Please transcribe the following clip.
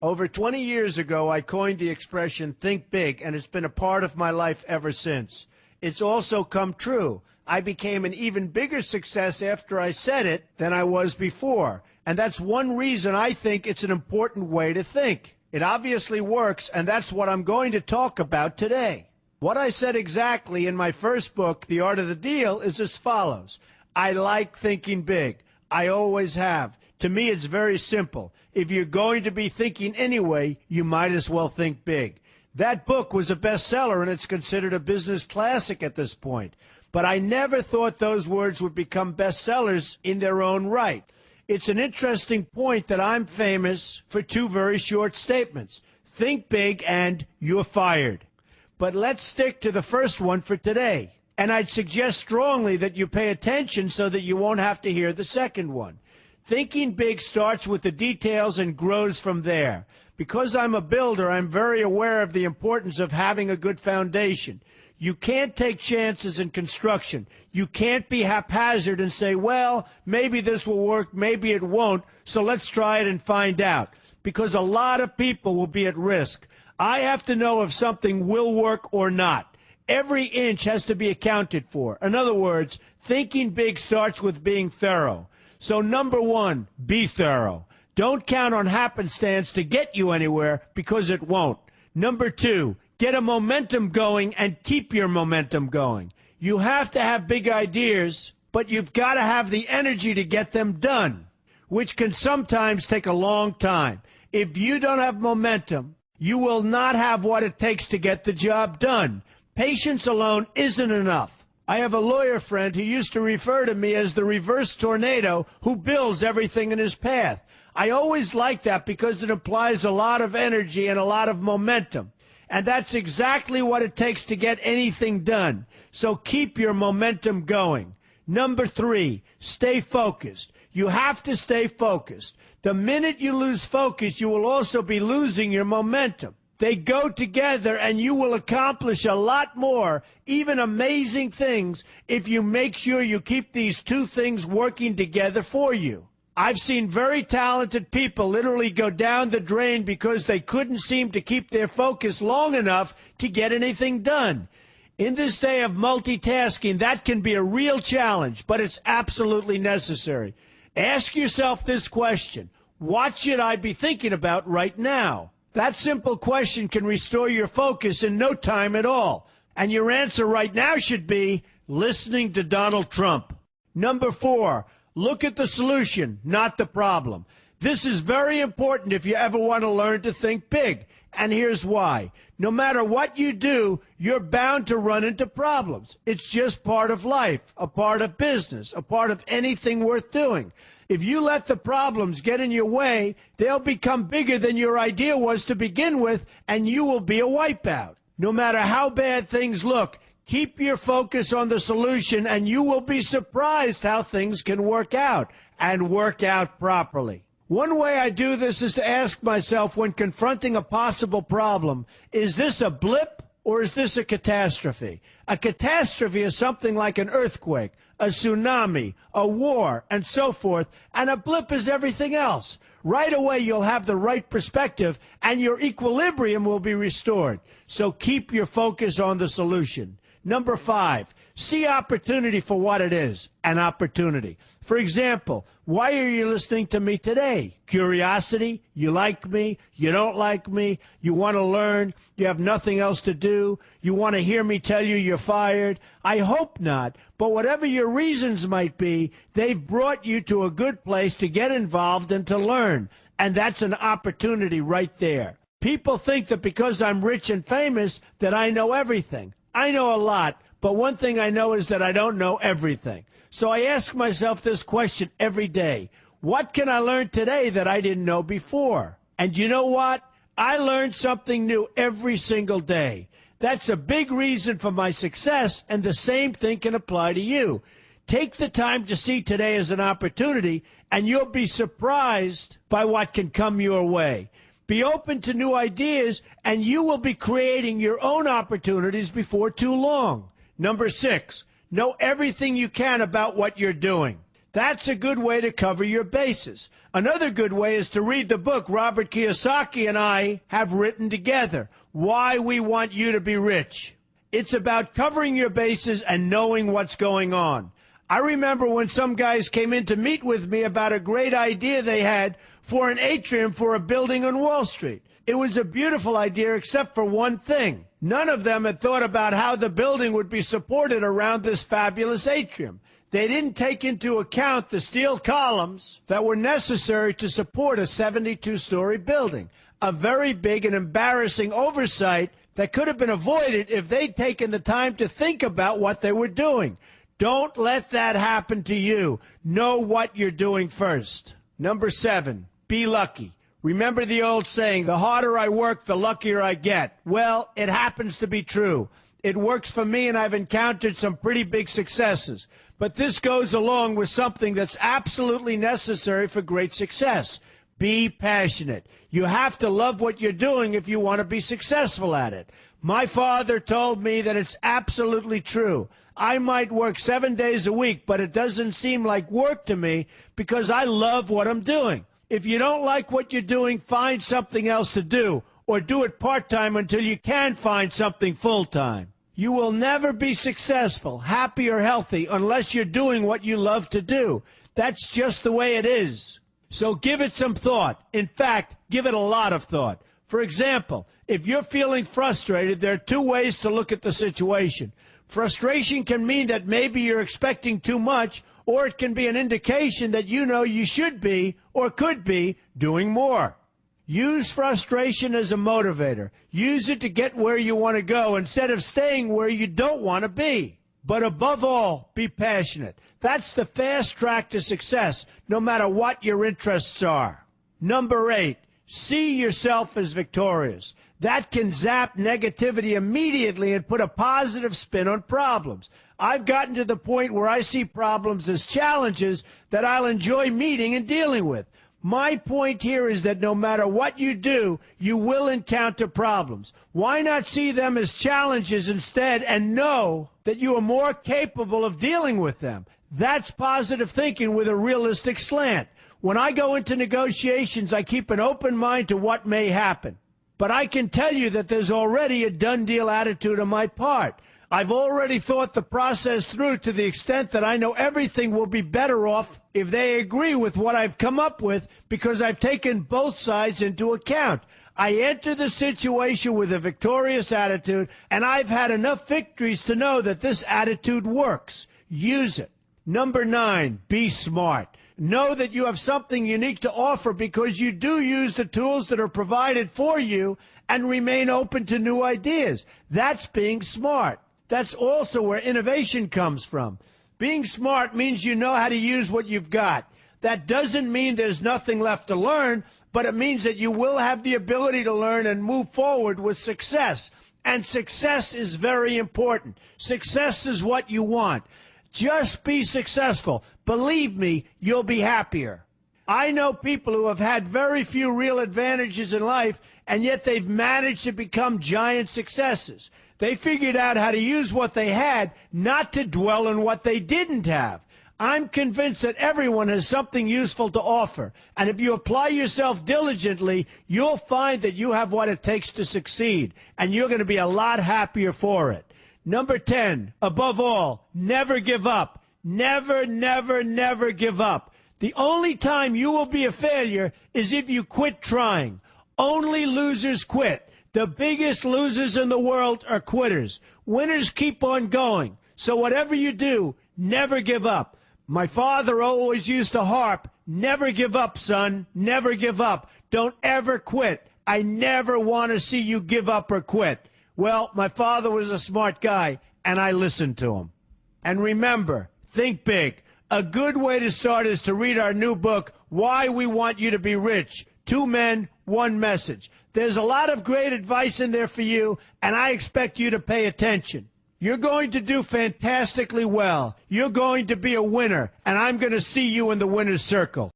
Over 20 years ago, I coined the expression think big, and it's been a part of my life ever since. It's also come true. I became an even bigger success after I said it than I was before. And that's one reason I think it's an important way to think. It obviously works, and that's what I'm going to talk about today. What I said exactly in my first book, The Art of the Deal, is as follows. I like thinking big. I always have. To me, it's very simple. If you're going to be thinking anyway, you might as well think big. That book was a bestseller, and it's considered a business classic at this point. But I never thought those words would become bestsellers in their own right. It's an interesting point that I'm famous for two very short statements. Think big and you're fired. But let's stick to the first one for today. And I'd suggest strongly that you pay attention so that you won't have to hear the second one. Thinking big starts with the details and grows from there. Because I'm a builder, I'm very aware of the importance of having a good foundation. You can't take chances in construction. You can't be haphazard and say, well, maybe this will work, maybe it won't, so let's try it and find out. Because a lot of people will be at risk. I have to know if something will work or not. Every inch has to be accounted for. In other words, thinking big starts with being thorough. So number one, be thorough. Don't count on happenstance to get you anywhere, because it won't. Number two, get a momentum going and keep your momentum going. You have to have big ideas, but you've got to have the energy to get them done, which can sometimes take a long time. If you don't have momentum, you will not have what it takes to get the job done. Patience alone isn't enough. I have a lawyer friend who used to refer to me as the reverse tornado who builds everything in his path. I always like that because it implies a lot of energy and a lot of momentum. And that's exactly what it takes to get anything done. So keep your momentum going. Number three, stay focused. You have to stay focused. The minute you lose focus, you will also be losing your momentum. They go together, and you will accomplish a lot more, even amazing things, if you make sure you keep these two things working together for you. I've seen very talented people literally go down the drain because they couldn't seem to keep their focus long enough to get anything done. In this day of multitasking, that can be a real challenge, but it's absolutely necessary. Ask yourself this question: what should I be thinking about right now? That simple question can restore your focus in no time at all. And your answer right now should be listening to Donald Trump. Number four, look at the solution, not the problem. This is very important if you ever want to learn to think big. And here's why. No matter what you do, you're bound to run into problems. It's just part of life, a part of business, a part of anything worth doing. If you let the problems get in your way, they'll become bigger than your idea was to begin with, and you will be a wipeout. No matter how bad things look, keep your focus on the solution, and you will be surprised how things can work out, and work out properly. One way I do this is to ask myself when confronting a possible problem, is this a blip or is this a catastrophe? A catastrophe is something like an earthquake, a tsunami, a war, and so forth, and a blip is everything else. Right away, you'll have the right perspective, and your equilibrium will be restored. So keep your focus on the solution. Number five, see opportunity for what it is, an opportunity. For example, why are you listening to me today? Curiosity? You like me? You don't like me? You want to learn? You have nothing else to do? You want to hear me tell you you're fired? I hope not. But whatever your reasons might be, they've brought you to a good place to get involved and to learn. And that's an opportunity right there. People think that because I'm rich and famous that I know everything. I know a lot, but one thing I know is that I don't know everything. So I ask myself this question every day. What can I learn today that I didn't know before? And you know what? I learn something new every single day. That's a big reason for my success, and the same thing can apply to you. Take the time to see today as an opportunity, and you'll be surprised by what can come your way. Be open to new ideas, and you will be creating your own opportunities before too long. Number six, know everything you can about what you're doing. That's a good way to cover your bases. Another good way is to read the book Robert Kiyosaki and I have written together, Why We Want You to Be Rich. It's about covering your bases and knowing what's going on. I remember when some guys came in to meet with me about a great idea they had for an atrium for a building on Wall Street. It was a beautiful idea except for one thing. None of them had thought about how the building would be supported around this fabulous atrium. They didn't take into account the steel columns that were necessary to support a 72-story building, a very big and embarrassing oversight that could have been avoided if they'd taken the time to think about what they were doing. Don't let that happen to you. Know what you're doing first. Number 7, be lucky. Remember the old saying, the harder I work, the luckier I get. Well, it happens to be true. It works for me, and I've encountered some pretty big successes. But this goes along with something that's absolutely necessary for great success. Be passionate. You have to love what you're doing if you want to be successful at it. My father told me that it's absolutely true. I might work 7 days a week, but it doesn't seem like work to me because I love what I'm doing. If you don't like what you're doing, find something else to do, or do it part-time until you can find something full-time. You will never be successful, happy, or healthy unless you're doing what you love to do. That's just the way it is. So give it some thought. In fact, give it a lot of thought. For example, if you're feeling frustrated, there are 2 ways to look at the situation. Frustration can mean that maybe you're expecting too much, or it can be an indication that you know you should be, or could be, doing more. Use frustration as a motivator. Use it to get where you want to go instead of staying where you don't want to be. But above all, be passionate. That's the fast track to success, no matter what your interests are. Number 8, see yourself as victorious. That can zap negativity immediately and put a positive spin on problems. I've gotten to the point where I see problems as challenges that I'll enjoy meeting and dealing with. My point here is that no matter what you do, you will encounter problems. Why not see them as challenges instead and know that you are more capable of dealing with them? That's positive thinking with a realistic slant. When I go into negotiations, I keep an open mind to what may happen. But I can tell you that there's already a done deal attitude on my part. I've already thought the process through to the extent that I know everything will be better off if they agree with what I've come up with because I've taken both sides into account. I enter the situation with a victorious attitude, and I've had enough victories to know that this attitude works. Use it. Number 9, be smart. Know that you have something unique to offer because you do use the tools that are provided for you and remain open to new ideas. That's being smart. That's also where innovation comes from. Being smart means you know how to use what you've got. That doesn't mean there's nothing left to learn, but it means that you will have the ability to learn and move forward with success. And success is very important. Success is what you want. Just be successful. Believe me, you'll be happier. I know people who have had very few real advantages in life, and yet they've managed to become giant successes. They figured out how to use what they had, not to dwell on what they didn't have. I'm convinced that everyone has something useful to offer, and if you apply yourself diligently, you'll find that you have what it takes to succeed, and you're going to be a lot happier for it. Number 10, above all, never give up. Never, never, never give up. The only time you will be a failure is if you quit trying. Only losers quit. The biggest losers in the world are quitters. Winners keep on going. So whatever you do, never give up. My father always used to harp, never give up, son, never give up. Don't ever quit. I never want to see you give up or quit. Well, my father was a smart guy, and I listened to him. And remember, think big. A good way to start is to read our new book, Why We Want You to Be Rich. 2 men, 1 message. There's a lot of great advice in there for you, and I expect you to pay attention. You're going to do fantastically well. You're going to be a winner, and I'm going to see you in the winner's circle.